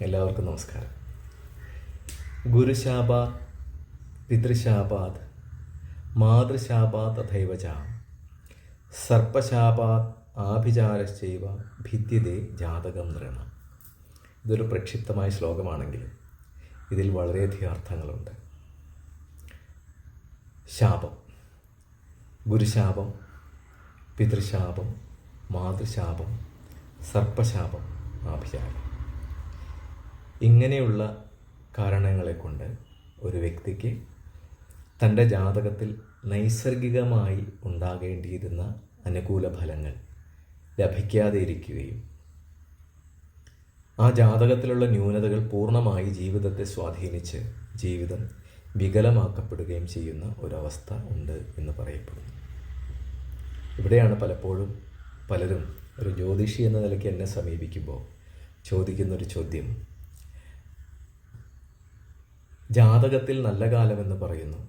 എല്ലാവർക്കും നമസ്കാരം. ഗുരുശാപാത്, പിതൃശാപാത്, മാതൃശാപാത് തഥൈവ ച സർപ്പശാപാത് ആഭിചാരശ്ചൈവ ഭിദ്യതേ ജാതകം നൃണ. ഇതൊരു പ്രക്ഷിപ്തമായ ശ്ലോകമാണെങ്കിലും ഇതിൽ വളരെയധികം അർത്ഥങ്ങളുണ്ട്. ശാപം, ഗുരുശാപം, പിതൃശാപം, മാതൃശാപം, സർപ്പശാപം, ആഭിചാരം. ഇങ്ങനെയുള്ള കാരണങ്ങളെ കൊണ്ട് ഒരു വ്യക്തിക്ക് തൻ്റെ ജാതകത്തിൽ നൈസർഗികമായി ഉണ്ടാകേണ്ടിയിരുന്ന അനുകൂല ഫലങ്ങൾ ലഭിക്കാതെ ഇരിക്കുകയും ആ ജാതകത്തിലുള്ള ന്യൂനതകൾ പൂർണ്ണമായി ജീവിതത്തെ സ്വാധീനിച്ച് ജീവിതം വികലമാക്കപ്പെടുകയും ചെയ്യുന്ന ഒരവസ്ഥ ഉണ്ട് എന്ന് പറയപ്പെടുന്നു. ഇവിടെയാണ് പലപ്പോഴും പലരും ഒരു ജ്യോതിഷി എന്ന നിലയ്ക്ക് എന്നെ സമീപിക്കുമ്പോൾ ചോദിക്കുന്നൊരു ചോദ്യം, ജാതകത്തിൽ നല്ല കാലമെന്ന് പറയുന്നു,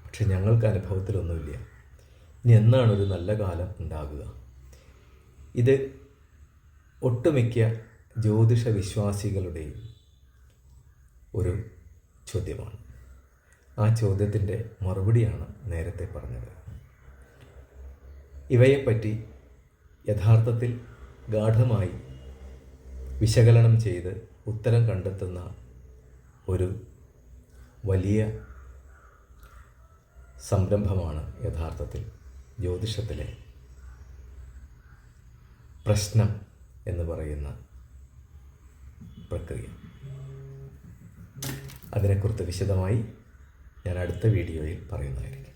പക്ഷെ ഞങ്ങൾക്ക് അനുഭവത്തിലൊന്നുമില്ല. ഇനി എന്നാണ് ഒരു നല്ല കാലം ഉണ്ടാകുക? ഇത് ഒട്ടുമിക്ക ജ്യോതിഷ വിശ്വാസികളുടെയും ഒരു ചോദ്യമാണ്. ആ ചോദ്യത്തിൻ്റെ മറുപടിയാണ് നേരത്തെ പറഞ്ഞത്. ഇവയെപ്പറ്റി യഥാർത്ഥത്തിൽ ഗാഢമായി വിശകലനം ചെയ്ത് ഉത്തരം കണ്ടെത്തുന്ന ഒരു വലിയ സംരംഭമാണ് യഥാർത്ഥത്തിൽ ജ്യോതിഷത്തിലെ പ്രശ്നം എന്ന് പറയുന്ന പ്രക്രിയ. അതിനെക്കുറിച്ച് വിശദമായി ഞാൻ അടുത്ത വീഡിയോയിൽ പറയുന്നതായിരിക്കും.